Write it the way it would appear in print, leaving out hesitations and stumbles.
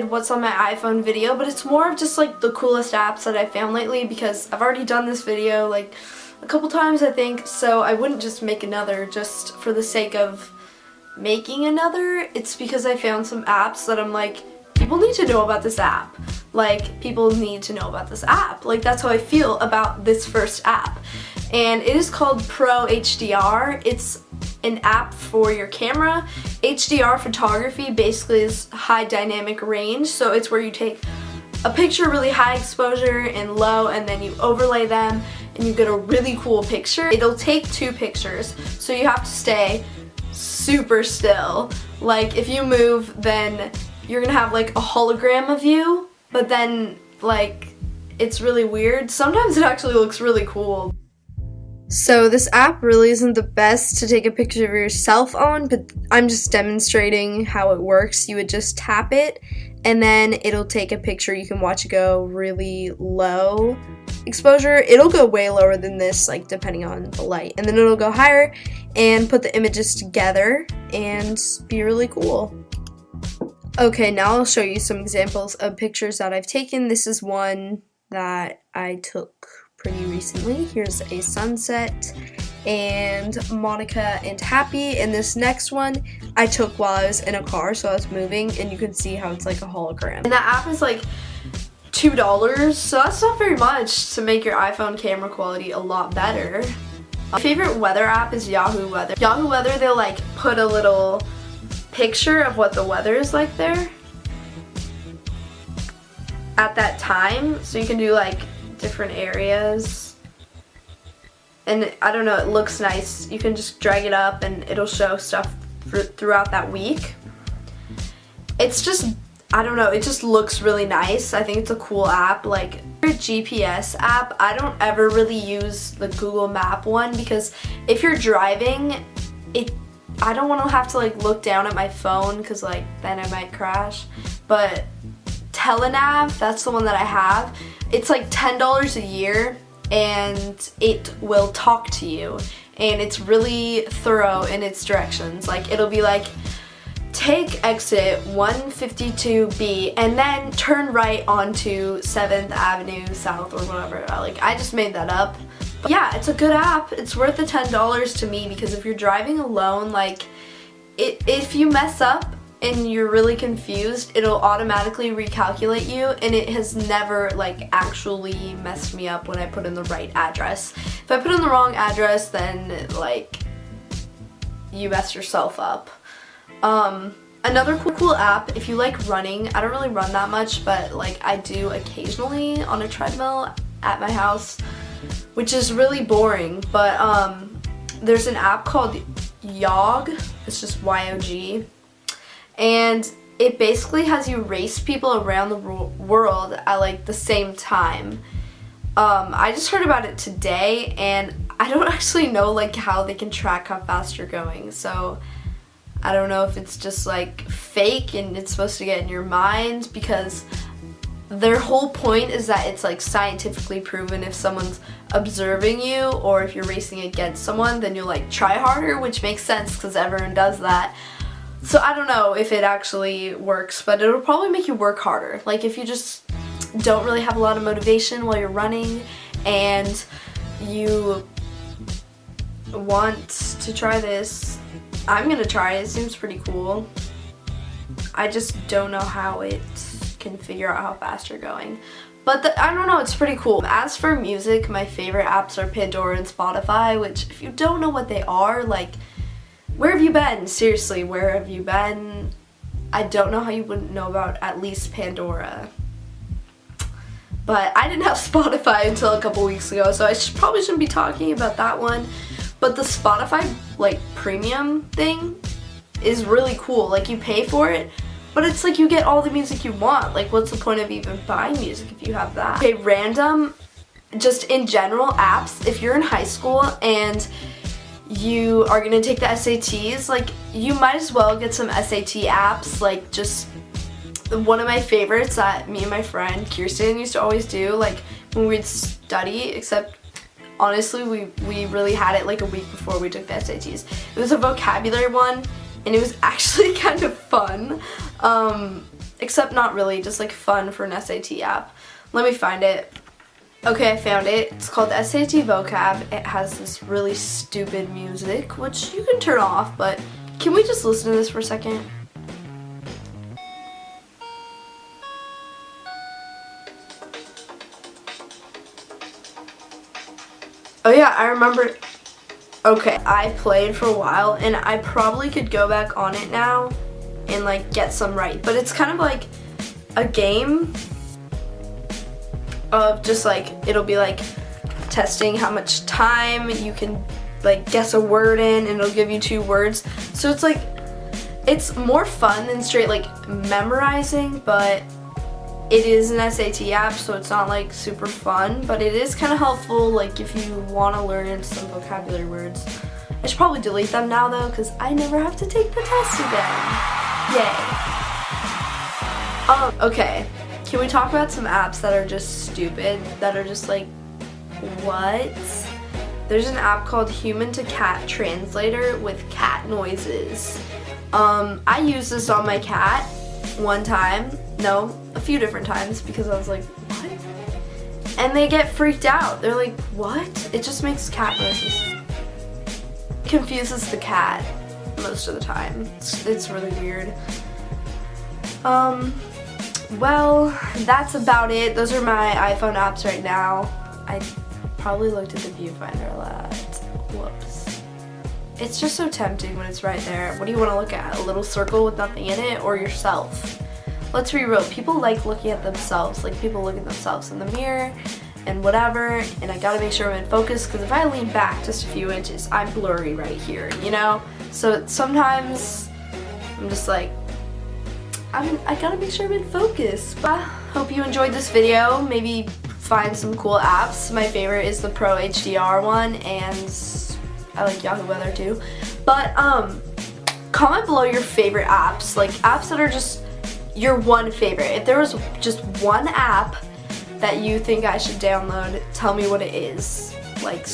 what's on my iPhone video, but it's more of just like the coolest apps that I found lately because I've already done this video like a couple times I think, so I wouldn't just make another just for the sake of making another. It's because I found some apps that I'm like, people need to know about this app. Like, people need to know about this app. Like, that's how I feel about this first app. And it is called Pro HDR. It's an app for your camera. HDR photography basically is high dynamic range, so it's where you take a picture really high exposure and low, and then you overlay them and you get a really cool picture. It'll take 2 pictures, so you have to stay super still. Like, if you move, then you're gonna have like a hologram of you, but then like it's really weird. Sometimes it actually looks really cool. So this app really isn't the best to take a picture of yourself on, but I'm just demonstrating how it works. You would just tap it and then it'll take a picture. You can watch it go really low exposure. It'll go way lower than this, like depending on the light, and then it'll go higher and put the images together and be really cool. Okay, now I'll show you some examples of pictures that I've taken. This is one that I took pretty recently. Here's a sunset and Monica and Happy, and this next one I took while I was in a car, so I was moving, and you can see how it's like a hologram. And that app is like $2, so that's not very much to make your iPhone camera quality a lot better. My favorite weather app is Yahoo Weather. Yahoo Weather, they'll like put a little picture of what the weather is like there at that time, so you can do like different areas, and I don't know, it looks nice. You can just drag it up and it'll show stuff throughout that week. It's just, I don't know, it just looks really nice. I think it's a cool app. Like a GPS app, I don't ever really use the Google Map one because if you're driving, I don't want to have to like look down at my phone because like then I might crash. But Telenav, that's the one that I have. It's like $10 a year and it will talk to you, and it's really thorough in its directions. Like, it'll be like, take exit 152B and then turn right onto 7th Avenue South or whatever. Like, I just made that up. But yeah, it's a good app. It's worth the $10 to me because if you're driving alone, like, if you mess up and you're really confused, it'll automatically recalculate you, and it has never like actually messed me up when I put in the right address. If I put in the wrong address, then like you messed yourself up. Another cool app, if you like running, I don't really run that much, but like I do occasionally on a treadmill at my house, which is really boring, but there's an app called Yog. It's just Y-O-G. And it basically has you race people around the world at like the same time. I just heard about it today, and I don't actually know like how they can track how fast you're going. So I don't know if it's just like fake and it's supposed to get in your mind, because their whole point is that it's like scientifically proven if someone's observing you or if you're racing against someone, then you'll like try harder, which makes sense because everyone does that. So I don't know if it actually works, but it'll probably make you work harder. Like, if you just don't really have a lot of motivation while you're running and you want to try this, I'm gonna try it. It seems pretty cool. I just don't know how it can figure out how fast you're going. But I don't know, it's pretty cool. As for music, my favorite apps are Pandora and Spotify, which if you don't know what they are, like, where have you been? Seriously, where have you been? I don't know how you wouldn't know about at least Pandora. But I didn't have Spotify until a couple weeks ago, so I probably shouldn't be talking about that one. But the Spotify, like, premium thing is really cool. Like, you pay for it, but it's like you get all the music you want. Like, what's the point of even buying music if you have that? Okay, random, just in general, apps. If you're in high school and you are gonna take the SATs, like, you might as well get some SAT apps. Like, just one of my favorites that me and my friend Kirsten used to always do, like, when we'd study, except honestly we really had it like a week before we took the SATs. It was a vocabulary one, and it was actually kind of fun. except not really, just like fun for an SAT app. Let me find it. Okay, I found it. It's called SAT Vocab. It has this really stupid music, which you can turn off, but can we just listen to this for a second? Oh yeah, I remember. Okay, I played for a while and I probably could go back on it now and like get some right, but it's kind of like a game of just like, it'll be like testing how much time you can like guess a word in, and it'll give you 2 words. So it's like, it's more fun than straight like memorizing, but it is an SAT app, so it's not like super fun, but it is kind of helpful like if you want to learn some vocabulary words. I should probably delete them now though, because I never have to take the test again. Yay. Okay, can we talk about some apps that are just stupid, that are just like, what? There's an app called Human to Cat Translator with cat noises. I used this on my cat one time. No, a few different times, because I was like, what? And they get freaked out. They're like, what? It just makes cat noises. Confuses the cat most of the time. It's really weird. Well, that's about it. Those are my iPhone apps right now. I probably looked at the viewfinder a lot. Whoops. It's just so tempting when it's right there. What do you want to look at? A little circle with nothing in it, or yourself? Let's be real, people like looking at themselves. Like, people look at themselves in the mirror and whatever, and I gotta make sure I'm in focus, because if I lean back just a few inches, I'm blurry right here, you know? So sometimes I'm just like, I gotta make sure I'm in focus. But hope you enjoyed this video. Maybe find some cool apps. My favorite is the Pro HDR one, and I like Yahoo Weather too. But comment below your favorite apps, like apps that are just your one favorite. If there was just one app that you think I should download, tell me what it is. Like